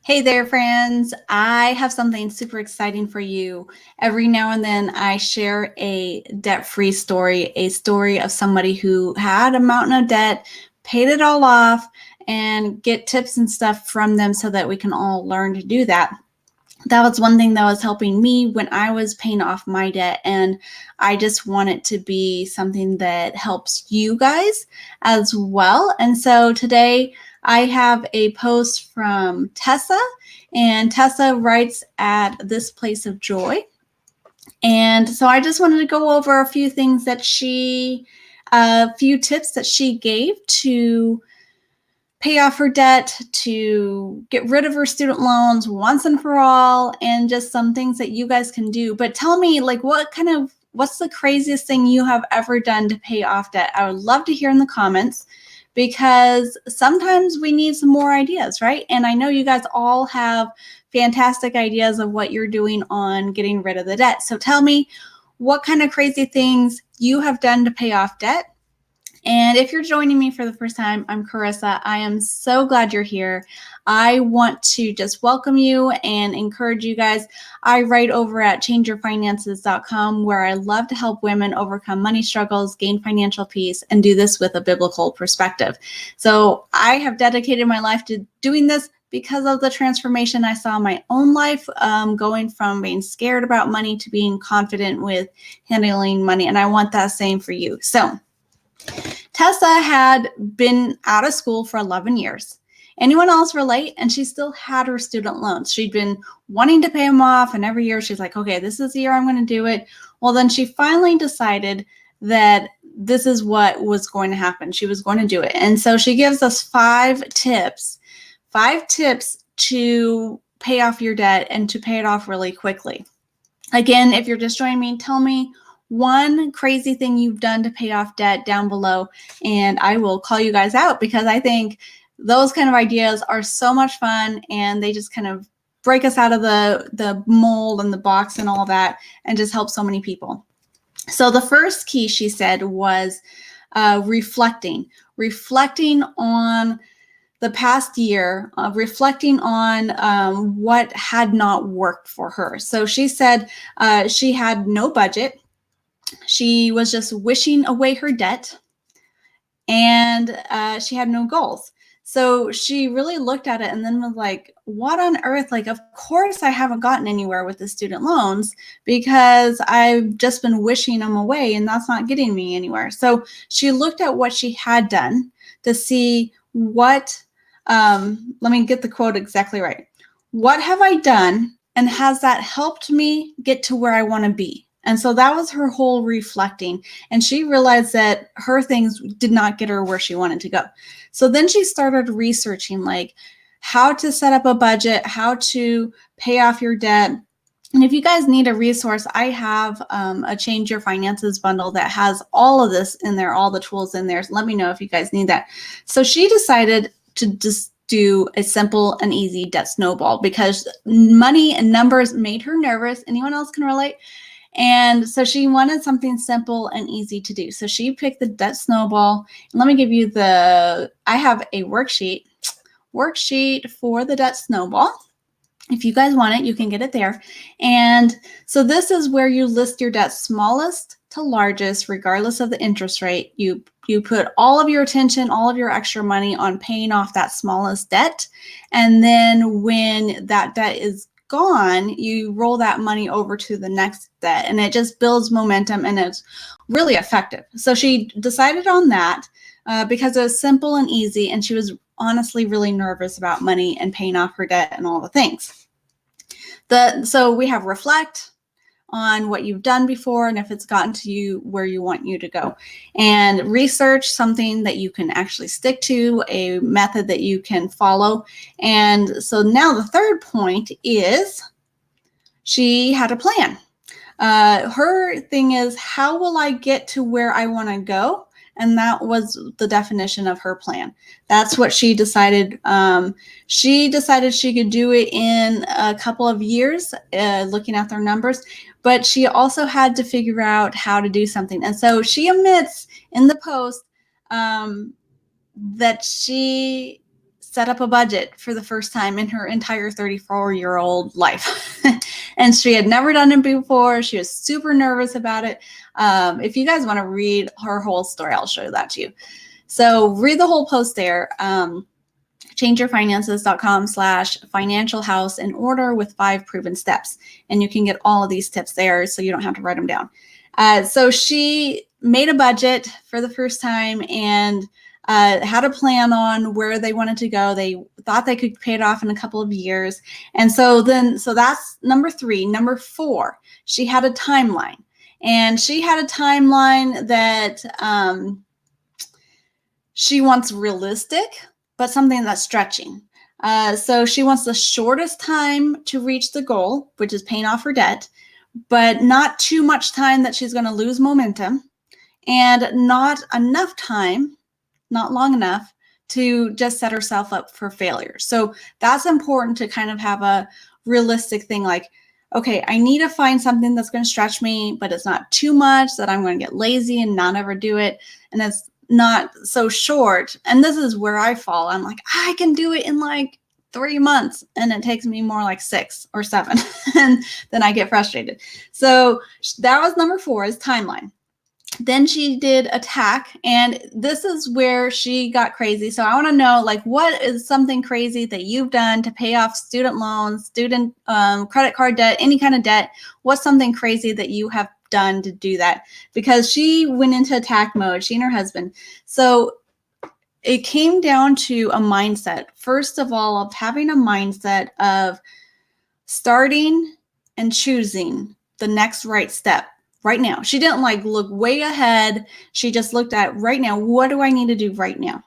Hey there, friends. I have something super exciting for you. Every now and then, I share a debt free story, a story of somebody who had a mountain of debt, paid it all off, and get tips and stuff from them so that we can all learn to do that. That was one thing that was helping me when I was paying off my debt. And I just want it to be something that helps you guys as well. And so today I have a post from Tessa, and Tessa writes at This Place of Joy. And so I just wanted to go over a few things that a few tips that she gave to pay off her debt, to get rid of her student loans once and for all, and just some things that you guys can do. But tell me, what's the craziest thing you have ever done to pay off debt? I would love to hear in the comments, because sometimes we need some more ideas, right? And I know you guys all have fantastic ideas of what you're doing on getting rid of the debt. So tell me what kind of crazy things you have done to pay off debt. And if you're joining me for the first time, I'm Carissa. I am so glad you're here. I want to just welcome you and encourage you guys. I write over at changeyourfinances.com, where I love to help women overcome money struggles, gain financial peace, and do this with a biblical perspective. So I have dedicated my life to doing this because of the transformation I saw in my own life, going from being scared about money to being confident with handling money. And I want that same for you. So Tessa had been out of school for 11 years. Anyone else relate? And she still had her student loans. She'd been wanting to pay them off, and every year she's like, okay, this is the year I'm going to do it. Well, then she finally decided that this is what was going to happen. She was going to do it. And so she gives us 5 tips to pay off your debt and to pay it off really quickly. Again, if you're just joining me, tell me one crazy thing you've done to pay off debt down below, and I will call you guys out, because I think those kind of ideas are so much fun, and they just kind of break us out of the mold and the box and all that, and just help so many people. So the first key, she said, was reflecting on the past year, reflecting on what had not worked for her. So she said she had no budget. She was just wishing away her debt, and she had no goals. So she really looked at it and then was like, what on earth? Like, of course I haven't gotten anywhere with the student loans, because I've just been wishing them away, and that's not getting me anywhere. So she looked at what she had done to see what, let me get the quote exactly right. What have I done, and has that helped me get to where I want to be? And so that was her whole reflecting. And she realized that her things did not get her where she wanted to go. So then she started researching, like, how to set up a budget, how to pay off your debt. And if you guys need a resource, I have a Change Your Finances bundle that has all of this in there, all the tools in there. So let me know if you guys need that. So she decided to just do a simple and easy debt snowball, because money and numbers made her nervous. Anyone else can relate? And so she wanted something simple and easy to do. So she picked the debt snowball. And let me give you I have a worksheet for the debt snowball. If you guys want it, you can get it there. And so this is where you list your debt smallest to largest, regardless of the interest rate. You put all of your attention, all of your extra money on paying off that smallest debt. And then when that debt is gone, you roll that money over to the next debt, and it just builds momentum, and it's really effective. So she decided on that because it was simple and easy, and she was honestly really nervous about money and paying off her debt and all the things. So we have reflect on what you've done before and if it's gotten to you where you want you to go, and research something that you can actually stick to, a method that you can follow. And so now the third point is she had a plan. Her thing is, how will I get to where I want to go? And that was the definition of her plan. That's what she decided. She decided she could do it in a couple of years, looking at their numbers, but she also had to figure out how to do something. And so she admits in the post that she set up a budget for the first time in her entire 34-year-old life. And she had never done it before. She was super nervous about it. If you guys want to read her whole story, I'll show that to you. So read the whole post there. changeyourfinances.com/financial house in order with 5 proven steps. And you can get all of these tips there so you don't have to write them down. So she made a budget for the first time and had a plan on where they wanted to go. They thought they could pay it off in a couple of years. And so that's number 3. Number 4, she had a timeline. And she had a timeline that she wants realistic, but something that's stretching. So she wants the shortest time to reach the goal, which is paying off her debt, but not too much time that she's going to lose momentum, and not enough time, not long enough to just set herself up for failure. So that's important to kind of have a realistic thing like, okay, I need to find something that's going to stretch me, but it's not too much that I'm going to get lazy and not ever do it. And it's not so short. And this is where I fall. I'm like, I can do it in like 3 months, and it takes me more like 6 or 7. And then I get frustrated. So that was number 4, is timeline. Then she did attack, and this is where she got crazy. So I want to know, like, what is something crazy that you've done to pay off student loans, student credit card debt, any kind of debt? What's something crazy that you have done to do that? Because she went into attack mode, she and her husband. So it came down to a mindset, first of all, of having a mindset of starting and choosing the next right step right now. She didn't like look way ahead. She just looked at right now, what do I need to do right now?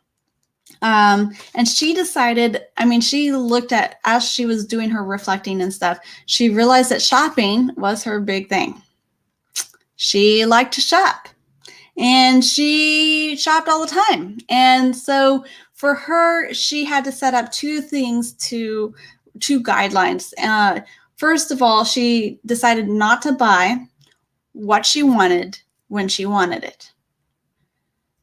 And she decided, she looked at, as she was doing her reflecting and stuff, she realized that shopping was her big thing. She liked to shop. And she shopped all the time. And so for her, she had to set up 2 guidelines. First of all, she decided not to buy what she wanted when she wanted it.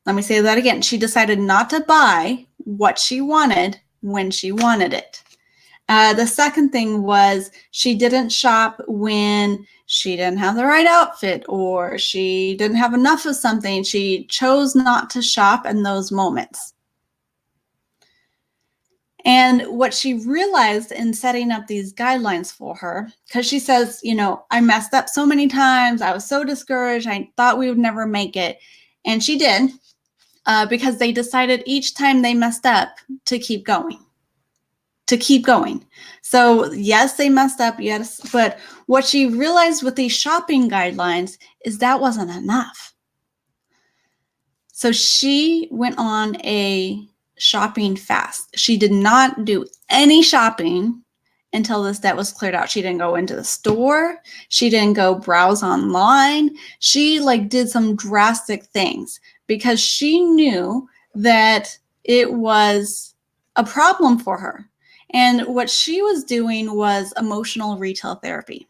Let me say that again. She decided not to buy what she wanted when she wanted it. The second thing was she didn't shop when she didn't have the right outfit or she didn't have enough of something. She chose not to shop in those moments. And what she realized in setting up these guidelines for her, because she says, I messed up so many times. I was so discouraged. I thought we would never make it. And she did, because they decided each time they messed up to keep going. So yes, they messed up, yes. But what she realized with these shopping guidelines is that wasn't enough. So she went on a shopping fast. She did not do any shopping until this debt was cleared out. She didn't go into the store. She didn't go browse online. She did some drastic things because she knew that it was a problem for her. And what she was doing was emotional retail therapy.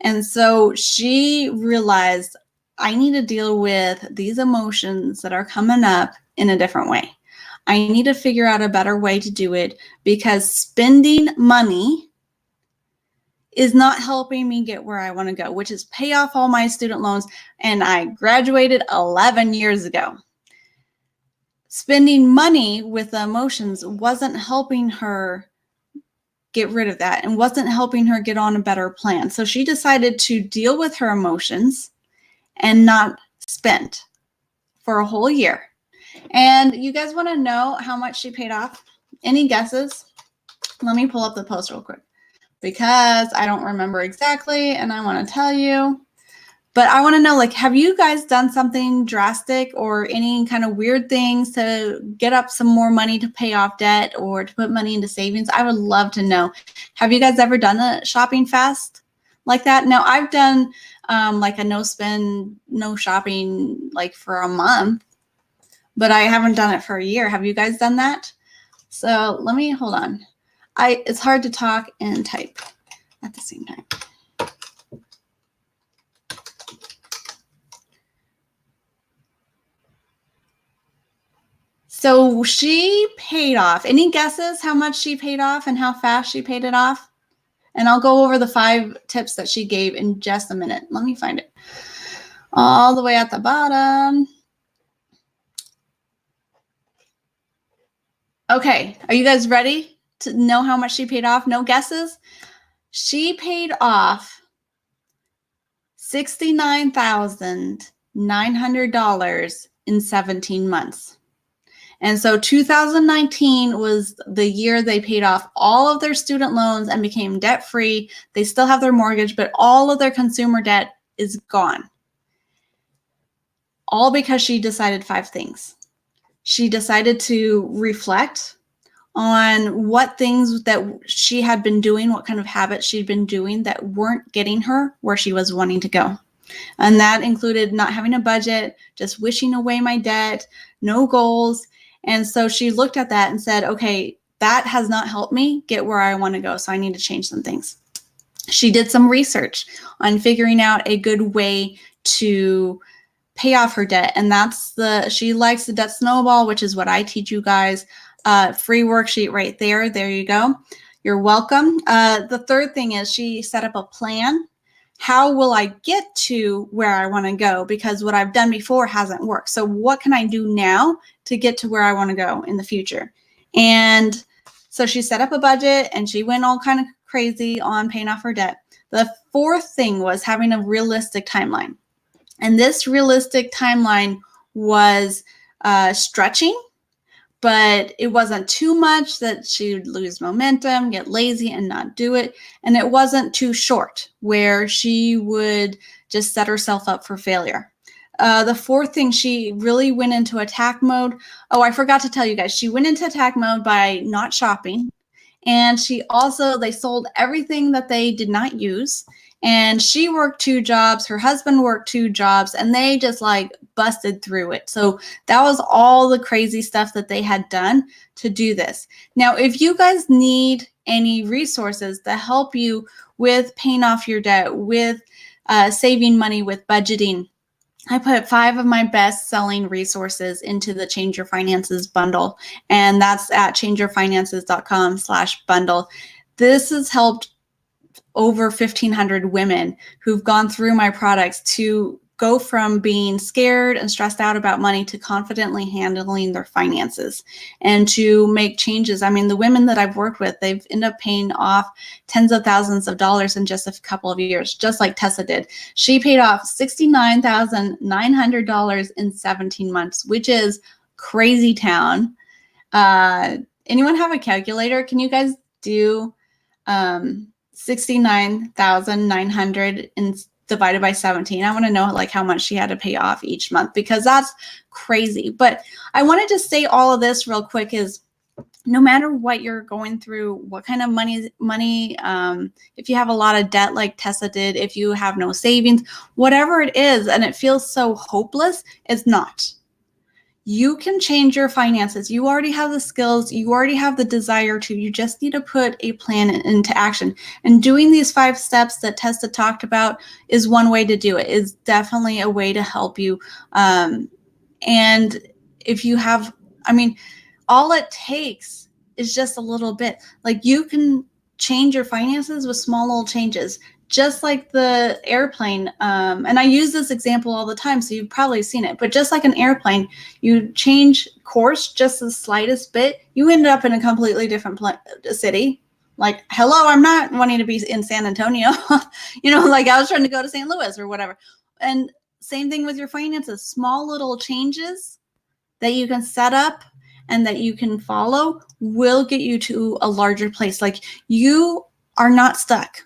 And so she realized, I need to deal with these emotions that are coming up in a different way. I need to figure out a better way to do it because spending money is not helping me get where I want to go, which is pay off all my student loans. And I graduated 11 years ago. Spending money with the emotions wasn't helping her get rid of that and wasn't helping her get on a better plan. So she decided to deal with her emotions and not spend for a whole year. And you guys want to know how much she paid off? Any guesses? Let me pull up the post real quick because I don't remember exactly and I want to tell you. But I want to know, have you guys done something drastic or any kind of weird things to get up some more money to pay off debt or to put money into savings? I would love to know. Have you guys ever done a shopping fast like that? Now, I've done a no spend, no shopping for a month, but I haven't done it for a year. Have you guys done that? So let me, hold on. It's hard to talk and type at the same time. So she paid off. Any guesses how much she paid off and how fast she paid it off? And I'll go over the 5 tips that she gave in just a minute. Let me find it. All the way at the bottom. Okay, are you guys ready to know how much she paid off? No guesses? She paid off $69,900 in 17 months. And so 2019 was the year they paid off all of their student loans and became debt-free. They still have their mortgage, but all of their consumer debt is gone. All because she decided 5 things. She decided to reflect on what things that she had been doing, what kind of habits she'd been doing that weren't getting her where she was wanting to go. And that included not having a budget, just wishing away my debt, no goals. And so she looked at that and said, okay, that has not helped me get where I want to go. So I need to change some things. She did some research on figuring out a good way to pay off her debt. And she likes the debt snowball, which is what I teach you guys. Free worksheet right there. There you go. You're welcome. The third thing is she set up a plan. How will I get to where I want to go? Because what I've done before hasn't worked. So what can I do now to get to where I want to go in the future? And so she set up a budget and she went all kind of crazy on paying off her debt. The fourth thing was having a realistic timeline. And this realistic timeline was stretching, but it wasn't too much that she would lose momentum, get lazy, and not do it. And it wasn't too short, where she would just set herself up for failure. The fourth thing, she really went into attack mode. Oh, I forgot to tell you guys, she went into attack mode by not shopping. And they sold everything that they did not use. And she worked 2 jobs, her husband worked 2 jobs, and they just like busted through it. So that was all the crazy stuff that they had done to do this. Now, if you guys need any resources to help you with paying off your debt, with saving money, with budgeting, I put 5 of my best selling resources into the Change Your Finances bundle, and that's at changeyourfinances.com/bundle. This has helped over 1,500 women who've gone through my products to go from being scared and stressed out about money to confidently handling their finances and to make changes. I mean, the women that I've worked with, they've ended up paying off tens of thousands of dollars in just a couple of years, just like Tessa did. She paid off $69,900 in 17 months, which is crazy town. Anyone have a calculator? Can you guys do 69,900 divided by 17. I want to know like how much she had to pay off each month, because that's crazy. But I wanted to say all of this real quick is no matter what you're going through, what kind of money, if you have a lot of debt like Tessa did, if you have no savings, whatever it is, and it feels so hopeless, it's not. You can change your finances. You already have the skills. You already have the desire to. You just need to put a plan into action. And doing these 5 steps that Tessa talked about is one way to do it. It's definitely a way to help you. And if you have, all it takes is just a little bit. Like, you can change your finances with small little changes. Just like the airplane, and I use this example all the time, so you've probably seen it, but just like an airplane, you change course just the slightest bit, you end up in a completely different city. Like, hello, I'm not wanting to be in San Antonio. Like I was trying to go to St. Louis or whatever. And same thing with your finances. Small little changes that you can set up and that you can follow will get you to a larger place. Like, you are not stuck.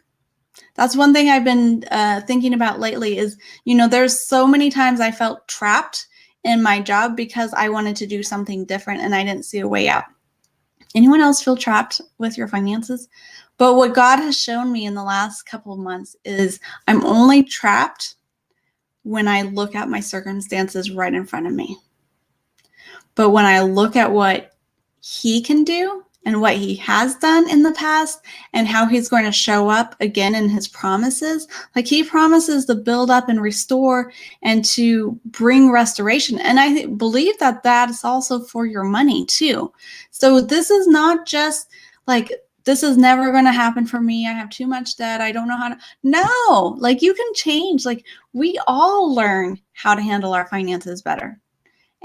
That's one thing I've been thinking about lately is, there's so many times I felt trapped in my job because I wanted to do something different and I didn't see a way out. Anyone else feel trapped with your finances? But what God has shown me in the last couple of months is I'm only trapped when I look at my circumstances right in front of me. But when I look at what He can do and what he has done in the past and how he's going to show up again in his promises. Like, he promises to build up and restore and to bring restoration. And I believe that that is also for your money too. So this is not just like, this is never going to happen for me. I have too much debt. I don't know how to. No, like, you can change. Like, we all learn how to handle our finances better.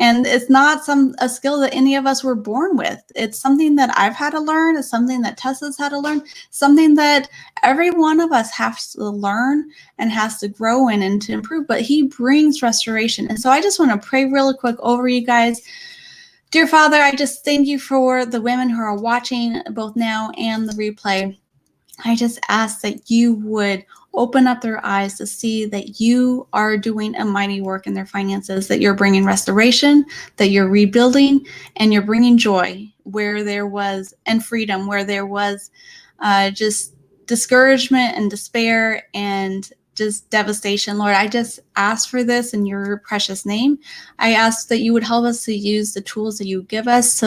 And it's not a skill that any of us were born with. It's something that I've had to learn. It's something that Tessa's had to learn. Something that every one of us has to learn and has to grow in and to improve. But he brings restoration. And so I just want to pray really quick over you guys. Dear Father, I just thank you for the women who are watching both now and the replay. I just ask that you would open up their eyes to see that you are doing a mighty work in their finances, that you're bringing restoration, that you're rebuilding, and you're bringing joy where there was, and freedom where there was just discouragement and despair and just devastation. Lord, I just ask for this in your precious name. I ask that you would help us to use the tools that you give us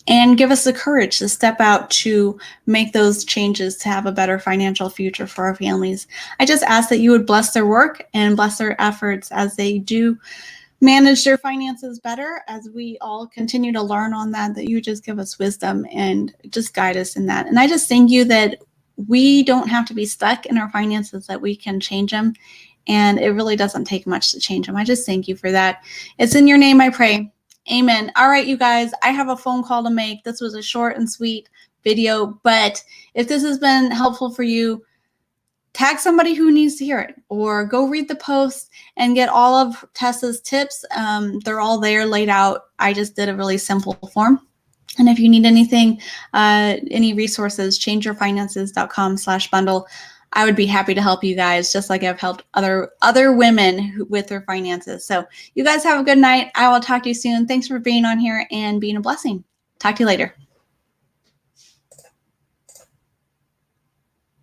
and give us the courage to step out to make those changes to have a better financial future for our families. I just ask that you would bless their work and bless their efforts as they do manage their finances better, as we all continue to learn on that you just give us wisdom and just guide us in that. And I just thank you that we don't have to be stuck in our finances, that we can change them. And it really doesn't take much to change them. I just thank you for that. It's in your name I pray. Amen. All right, you guys, I have a phone call to make. This was a short and sweet video, but if this has been helpful for you, tag somebody who needs to hear it, or go read the post and get all of Tessa's tips. They're all there laid out. I just did a really simple form. And if you need anything, any resources, changeyourfinances.com/bundle. I would be happy to help you guys, just like I've helped other women with their finances. So you guys have a good night. I will talk to you soon. Thanks for being on here and being a blessing. Talk to you later.